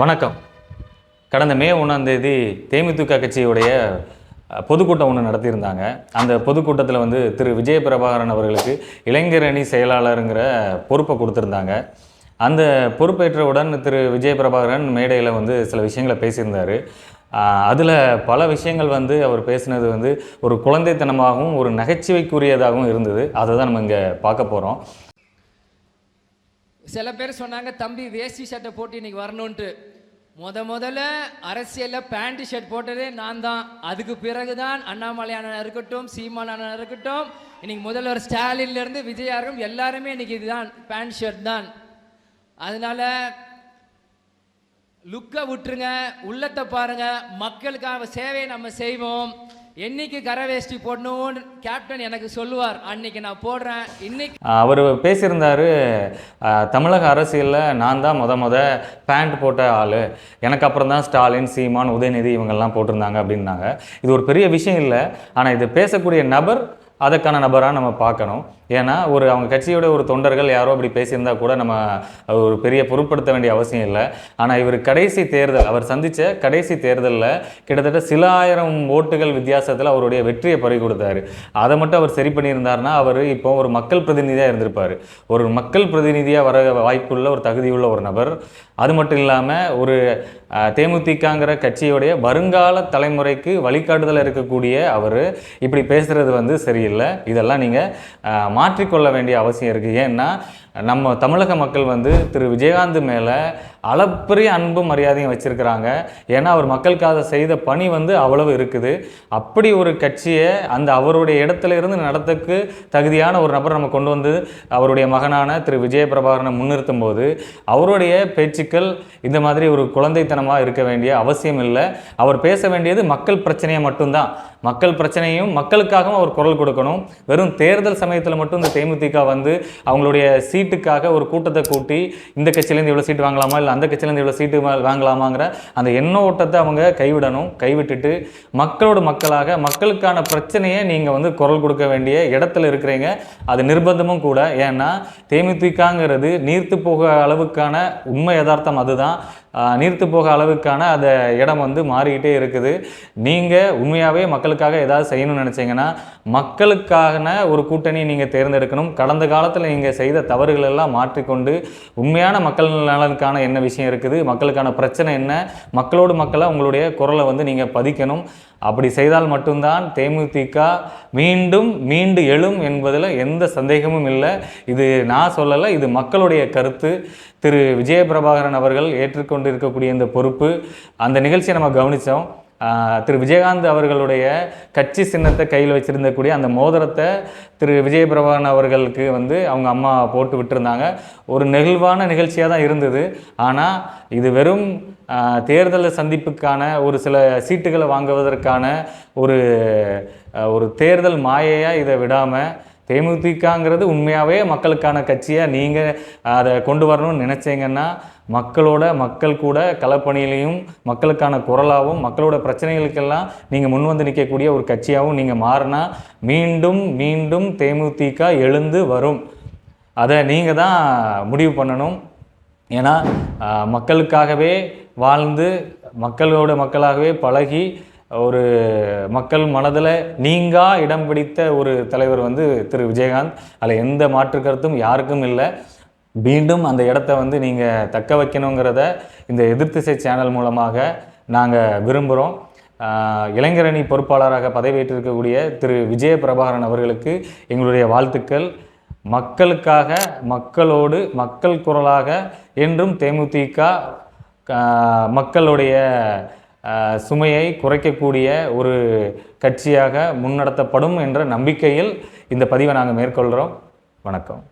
வணக்கம். கடந்த மே 1ஆம் தேதி தேமுதிக கட்சியுடைய பொதுக்கூட்டம் ஒன்று நடத்தியிருந்தாங்க. அந்த பொதுக்கூட்டத்தில் வந்து திரு விஜய பிரபாகரன் அவர்களுக்கு இளைஞர் அணி செயலாளருங்கிற பொறுப்பை கொடுத்துருந்தாங்க. அந்த பொறுப்பேற்றவுடன் திரு விஜய பிரபாகரன் மேடையில் வந்து சில விஷயங்களை பேசியிருந்தார். அதில் பல விஷயங்கள் வந்து அவர் பேசினது வந்து ஒரு குழந்தைத்தனமாகவும் ஒரு நகைச்சுவைக்குரியதாகவும் இருந்தது. அதை தான் நம்ம இங்கே பார்க்க போகிறோம். சில பேர் சொன்னாங்க, தம்பி வேஷ்டி ஷர்ட்டை போட்டு இன்னைக்கு வரணுன்ட்டு. முதல்ல அரசியலில் பேண்ட் ஷர்ட் போட்டதே நான் தான். அதுக்கு பிறகுதான் அண்ணாமலை அண்ணன் இருக்கட்டும், சீமான் அண்ணன் இருக்கட்டும், இன்னைக்கு முதல்வர் ஸ்டாலின்லேருந்து விஜயாரும் எல்லாருமே இன்னைக்கு இதுதான் பேண்ட் ஷர்ட் தான். அதனால லுக்கை விட்டுருங்க, உள்ளத்தை பாருங்க. மக்களுக்காக சேவையை நம்ம செய்வோம். என்னைக்கு கரை வேஷ்டி போடணும்னு கேப்டன் எனக்கு சொல்லுவார், அன்னைக்கு நான் போடுறேன். இன்னைக்கு அவர் பேசியிருந்தார், தமிழக அரசியலில் நான் தான் முத பேண்ட் போட்ட ஆள், எனக்கு அப்புறம் தான் ஸ்டாலின், சீமான், உதயநிதி இவங்கெல்லாம் போட்டிருந்தாங்க அப்படின்னாங்க. இது ஒரு பெரிய விஷயம் இல்லை. ஆனால் இது பேசக்கூடிய நபர் அதற்கான நபராக நம்ம பார்க்கணும். ஏன்னா அவங்க கட்சியோட ஒரு தொண்டர்கள் யாரோ அப்படி பேசியிருந்தால் கூட நம்ம ஒரு பெரிய பொருட்படுத்த வேண்டிய அவசியம் இல்லை. ஆனால் இவர் கடைசி தேர்தல், அவர் சந்தித்த கடைசி தேர்தலில் கிட்டத்தட்ட சில ஆயிரம் ஓட்டுகள் வித்தியாசத்தில் அவருடைய வெற்றியை பறி கொடுத்தாரு. அதை மட்டும் அவர் சரி பண்ணியிருந்தார்னா அவர் இப்போ ஒரு மக்கள் பிரதிநிதியாக இருந்திருப்பார். ஒரு மக்கள் பிரதிநிதியாக வர வாய்ப்புள்ள ஒரு தகுதியுள்ள ஒரு நபர். அது மட்டும் இல்லாமல் ஒரு தேமுதிகங்கிற கட்சியோடைய வருங்கால தலைமுறைக்கு வழிகாட்டுதல் இருக்கக்கூடிய அவர் இப்படி பேசுகிறது வந்து சரியில்லை. இதெல்லாம் நீங்கள் மாற்றிக்கொள்ள வேண்டிய அவசியம் இருக்குது. ஏன்னா நம்ம தமிழக மக்கள் வந்து திரு விஜயகாந்த் மேலே அளப்பரிய அன்பும் மரியாதையும் வச்சுருக்கிறாங்க. ஏன்னா அவர் மக்களுக்காக செய்த பணி வந்து அவ்வளவு இருக்குது. அப்படி ஒரு கட்சியை அந்த அவருடைய இடத்துல இருந்து நடத்துக்கு தகுதியான ஒரு நபர் நம்ம கொண்டு வந்து அவருடைய மகனான திரு விஜய பிரபாகரனை முன்னிறுத்தும் போது அவருடைய பேச்சுக்கள் இந்த மாதிரி ஒரு குழந்தைத்தனமாக இருக்க வேண்டிய அவசியம் இல்லை. அவர் பேச வேண்டியது மக்கள் பிரச்சனையை மட்டும்தான். மக்கள் பிரச்சனையும் மக்களுக்காகவும் அவர் குரல் கொடுக்கணும். வெறும் தேர்தல் சமயத்தில் மட்டும் இந்த தேமுதிக வந்து அவங்களுடைய சீட்டுக்காக ஒரு கூட்டத்தை கூட்டி இந்த கட்சியிலேருந்து இவ்வளோ சீட்டு வாங்கலாமா, இல்லை அந்த கட்சியிலேருந்து இவ்வளோ சீட்டு வாங்கலாமாங்கிற அந்த எண்ண ஓட்டத்தை அவங்க கைவிடணும். கைவிட்டுட்டு மக்களோட மக்களாக மக்களுக்கான பிரச்சனையை நீங்கள் வந்து குரல் கொடுக்க வேண்டிய இடத்துல இருக்கிறீங்க. அது நிர்பந்தமும் கூட. ஏன்னா தேமுதிகங்கிறது நீர்த்து போக அளவுக்கான உண்மை யதார்த்தம் அதுதான். நீர்த்து போக அளவுக்கான அந்த இடம் வந்து மாறிக்கிட்டே இருக்குது. நீங்கள் உண்மையாகவே மக்களுக்காக ஏதாவது செய்யணும்னு நினச்சிங்கன்னா மக்களுக்கான ஒரு கூட்டணி நீங்கள் தேர்ந்தெடுக்கணும். கடந்த காலத்தில் நீங்கள் செய்த தவறுகள் எல்லாம் மாற்றிக்கொண்டு உண்மையான மக்கள் நலனுக்கான என்ன விஷயம் இருக்குது, மக்களுக்கான பிரச்சனை என்ன, மக்களோடு மக்களாக உங்களுடைய குரலை வந்து நீங்கள் பதிக்கணும். அப்படி செய்தால் மட்டும்தான் தேமுதிக மீண்டு எழும் என்பதில் எந்த சந்தேகமும் இல்லை. இது நான் சொல்லலை, இது மக்களுடைய கருத்து. திரு விஜய பிரபாகரன் அவர்கள் ஏற்றுக்கொண்டு இருக்கக்கூடிய இந்த பொறுப்பு, அந்த நிகழ்ச்சியை நம்ம கவனித்தோம். திரு விஜயகாந்த் அவர்களுடைய கட்சி சின்னத்தை கையில் வச்சுருந்தக்கூடிய அந்த மோதிரத்தை திரு விஜய பிரபாகரன் அவர்களுக்கு வந்து அவங்க அம்மா போட்டு விட்டுருந்தாங்க. ஒரு நெகிழ்வான நிகழ்ச்சியாக தான் இருந்தது. ஆனால் இது வெறும் தேர்தல் சந்திப்புக்கான ஒரு சில சீட்டுகளை வாங்குவதற்கான ஒரு தேர்தல் மாயையாக இதை விடாமல் தேமுதிகங்கிறது உண்மையாகவே மக்களுக்கான கட்சியாக நீங்கள் அதை கொண்டு வரணும்னு நினச்சிங்கன்னா மக்கள் கூட களப்பணியிலையும் மக்களுக்கான குரலாகவும் மக்களோட பிரச்சனைகளுக்கெல்லாம் நீங்கள் முன் வந்து நிற்கக்கூடிய ஒரு கட்சியாகவும் நீங்கள் மாறினா மீண்டும் தேமுதிக எழுந்து வரும். அதை நீங்கள் தான் முடிவு பண்ணணும். ஏன்னா மக்களுக்காகவே வாழ்ந்து மக்களோட மக்களாகவே பழகி ஒரு மக்கள் மனதில் நீங்கா இடம் பிடித்த ஒரு தலைவர் வந்து திரு விஜயகாந்த். அதில் எந்த மாற்று கருத்தும் யாருக்கும் இல்லை. மீண்டும் அந்த இடத்த வந்து நீங்கள் தக்க வைக்கணுங்கிறத இந்த எதிர்த்திசை சேனல் மூலமாக நாங்கள் விரும்புகிறோம். இளைஞரணி பொறுப்பாளராக பதவியேற்றிருக்கக்கூடிய திரு விஜய பிரபாகரன் அவர்களுக்கு எங்களுடைய வாழ்த்துக்கள். மக்களுக்காக மக்களோடு மக்கள் குரலாக என்றும் தேமுதிக மக்களுடைய சுமையை குறைக்கக்கூடிய ஒரு கட்சியாக முன்னெடுத்தப்படும் என்ற நம்பிக்கையில் இந்த பதிவை நாங்கள் மேற்கொள்கிறோம். வணக்கம்.